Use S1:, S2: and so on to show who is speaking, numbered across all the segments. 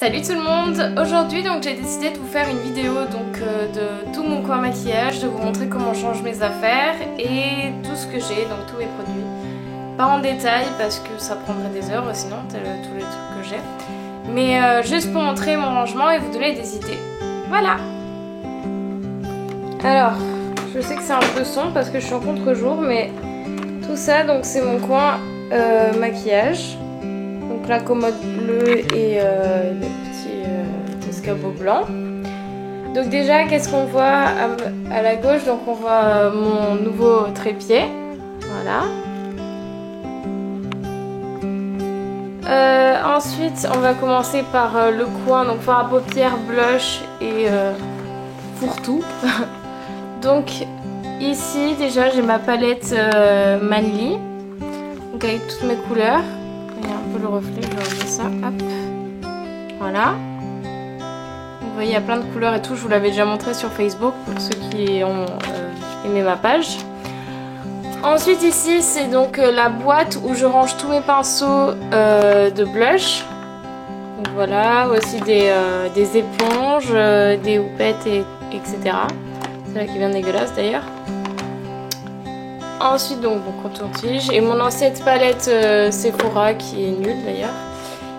S1: Salut tout le monde. Aujourd'hui donc j'ai décidé de vous faire une vidéo de tout mon coin maquillage, de vous montrer comment je change mes affaires et tout ce que j'ai, donc tous mes produits. Pas en détail parce que ça prendrait des heures sinon, tous les trucs que j'ai. Mais juste pour montrer mon rangement et vous donner des idées. Voilà. Alors, je sais que c'est un peu sombre parce que je suis en contre-jour, mais tout ça donc c'est mon coin maquillage. Donc la commode bleue et le petit escabeau blanc. Donc déjà, qu'est-ce qu'on voit à la gauche? Donc on voit mon nouveau trépied. Voilà. Ensuite, on va commencer par le coin, donc fard à paupières, blush et fourre-tout. Donc ici déjà j'ai ma palette Manly, donc avec toutes mes couleurs. Il y a un peu le reflet, je vais enlever ça, hop, voilà. Vous voyez, il y a plein de couleurs et tout, je vous l'avais déjà montré sur Facebook pour ceux qui ont aimé ma page. Ensuite ici, c'est donc la boîte où je range tous mes pinceaux de blush. Donc voilà, aussi des éponges, des houpettes, etc. Celle-là qui vient dégueulasse d'ailleurs. Ensuite donc mon contour-tige et mon ancienne palette Sephora qui est nulle d'ailleurs.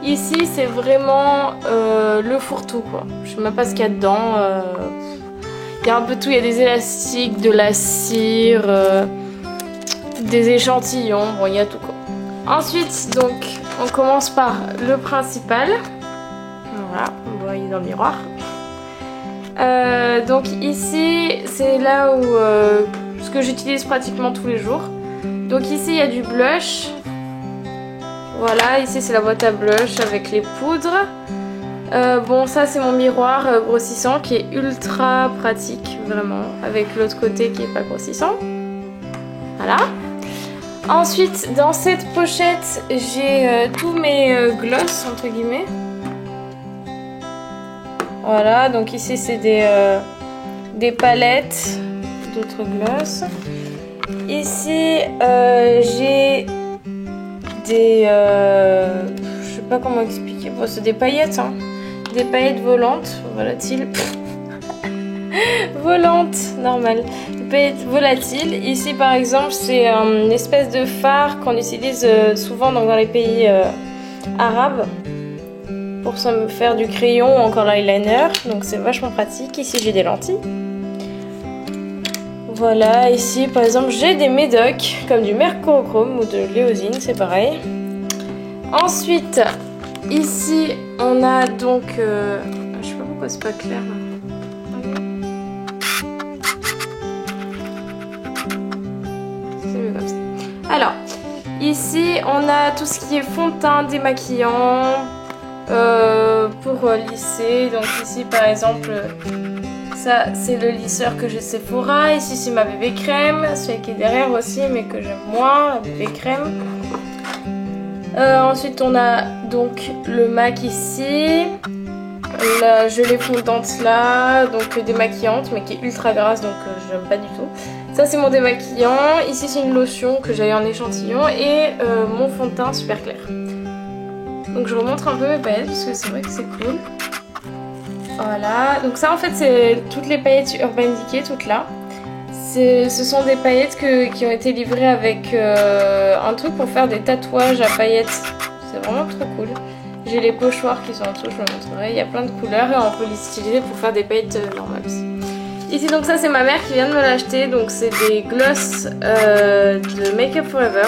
S1: Ici c'est vraiment le fourre-tout quoi. Je sais même pas ce qu'il y a dedans. Il y a un peu tout, il y a des élastiques, de la cire, des échantillons, bon il y a tout quoi. Ensuite donc on commence par le principal. Voilà, on voit il est dans le miroir. Donc ici c'est là où ce que j'utilise pratiquement tous les jours. Donc ici il y a du blush. Voilà, ici c'est la boîte à blush avec les poudres. Bon ça c'est mon miroir grossissant qui est ultra pratique vraiment, avec l'autre côté qui est pas grossissant. Voilà. Ensuite dans cette pochette j'ai tous mes gloss entre guillemets. Voilà, donc ici c'est des palettes d'autres gloss. Ici j'ai des je sais pas comment expliquer, bon, c'est des paillettes hein. Des paillettes volantes, volatiles. Volantes, normal. Des paillettes volatiles. Ici par exemple c'est une espèce de fard qu'on utilise souvent dans les pays arabes pour me faire du crayon ou encore l'eyeliner, donc c'est vachement pratique. Ici j'ai des lentilles. Voilà, ici par exemple j'ai des médocs comme du mercurochrome ou de l'éosine, c'est pareil. Ensuite, ici on a donc je sais pas pourquoi c'est pas clair là. C'est mieux comme ça. Alors, ici on a tout ce qui est fond de teint démaquillant pour lisser. Donc ici par exemple ça c'est le lisseur que j'ai Sephora. Ici c'est ma bébé crème, celui qui est derrière aussi mais que j'aime moins, la bébé crème. Ensuite on a donc le MAC ici, la gelée fondante là, donc démaquillante mais qui est ultra grasse donc j'aime pas du tout. Ça c'est mon démaquillant. Ici c'est une lotion que j'ai eu en échantillon et mon fond de teint super clair. Donc je remontre un peu mes paillettes parce que c'est vrai que c'est cool. Voilà, donc ça en fait c'est toutes les paillettes Urban Decay, toutes là. Ce sont des paillettes qui ont été livrées avec un truc pour faire des tatouages à paillettes. C'est vraiment trop cool. J'ai les pochoirs qui sont en dessous, je vous montrerai. Il y a plein de couleurs et on peut les utiliser pour faire des paillettes normales aussi. Ici donc ça c'est ma mère qui vient de me l'acheter. Donc c'est des gloss de Make Up Forever.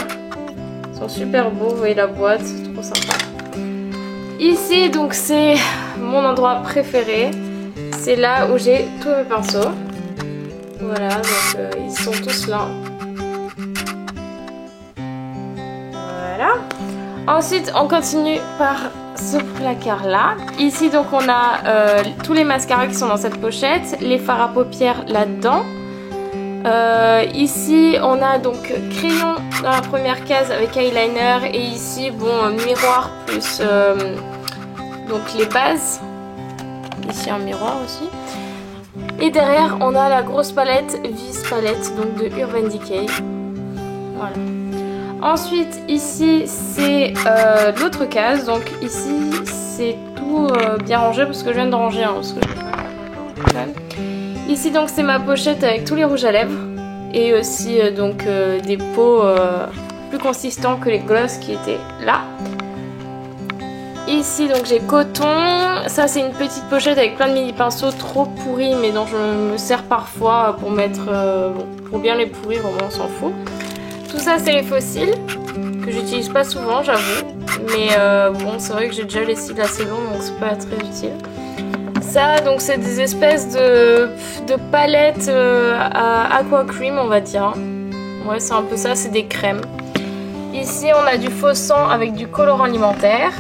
S1: Ils sont super beaux, vous voyez la boîte, c'est trop sympa. Ici donc c'est mon endroit préféré, c'est là où j'ai tous mes pinceaux. Voilà, donc ils sont tous là. Voilà. Ensuite on continue par ce placard là. Ici donc on a tous les mascaras qui sont dans cette pochette, les fards à paupières là-dedans. Ici on a donc crayon dans la première case avec eyeliner et ici bon miroir plus donc les bases. Ici un miroir aussi. Et derrière on a la grosse palette Vis palette donc de Urban Decay. Voilà. Ensuite ici c'est l'autre case, donc ici c'est tout tout bien rangé parce que je viens de ranger parce que ici donc c'est ma pochette avec tous les rouges à lèvres et aussi donc des pots plus consistants que les gloss qui étaient là. Ici donc j'ai coton, ça c'est une petite pochette avec plein de mini pinceaux trop pourris mais dont je me sers parfois pour mettre, pour bien les pourrir, au moins on s'en fout. Tout ça c'est les fossiles que j'utilise pas souvent j'avoue, mais bon c'est vrai que j'ai déjà les cils assez longs donc c'est pas très utile. Ça donc c'est des espèces de palettes à aqua cream on va dire. Ouais c'est un peu ça, c'est des crèmes. Ici on a du faux sang avec du colorant alimentaire.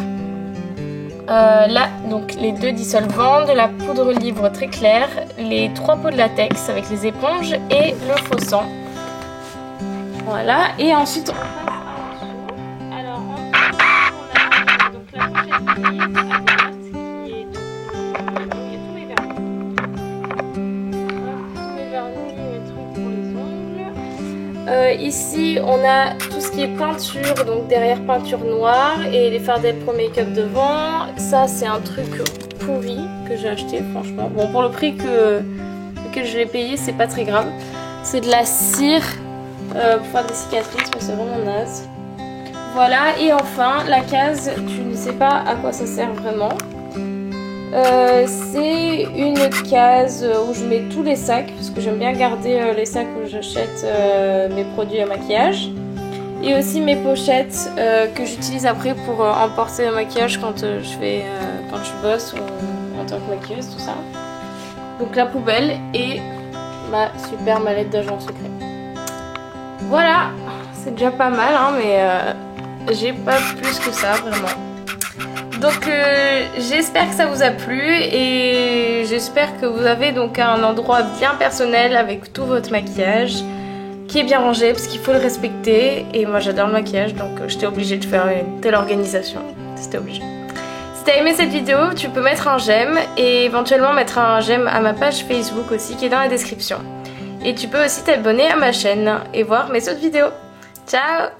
S1: Là, donc les 2 dissolvants, de la poudre livre très claire, les 3 pots de latex avec les éponges et le faux sang. Voilà, et ensuite on passe en dessous. Alors en dessous, on a donc la pochette grise à droite qui est donc il y a tous mes vernis. Tous mes vernis, mes trucs pour les ongles. Ici on a tout ce qui est peinture, donc derrière peinture noire et les fardels pro make-up devant. Ça c'est un truc pourri que j'ai acheté franchement. Bon pour le prix que je l'ai payé c'est pas très grave. C'est de la cire pour faire des cicatrices mais c'est vraiment naze. Voilà et enfin la case, tu ne sais pas à quoi ça sert vraiment. C'est une case où je mets tous les sacs parce que j'aime bien garder les sacs où j'achète mes produits à maquillage et aussi mes pochettes que j'utilise après pour emporter le maquillage quand je bosse ou en tant que maquilleuse, tout ça. Donc la poubelle et ma super mallette d'agent secret. Voilà, c'est déjà pas mal hein, mais j'ai pas plus que ça vraiment. Donc j'espère que ça vous a plu et j'espère que vous avez donc un endroit bien personnel avec tout votre maquillage qui est bien rangé parce qu'il faut le respecter et moi j'adore le maquillage donc j'étais obligée de faire une telle organisation, c'était obligé. Si t'as aimé cette vidéo tu peux mettre un j'aime et éventuellement mettre un j'aime à ma page Facebook aussi qui est dans la description. Et tu peux aussi t'abonner à ma chaîne et voir mes autres vidéos. Ciao!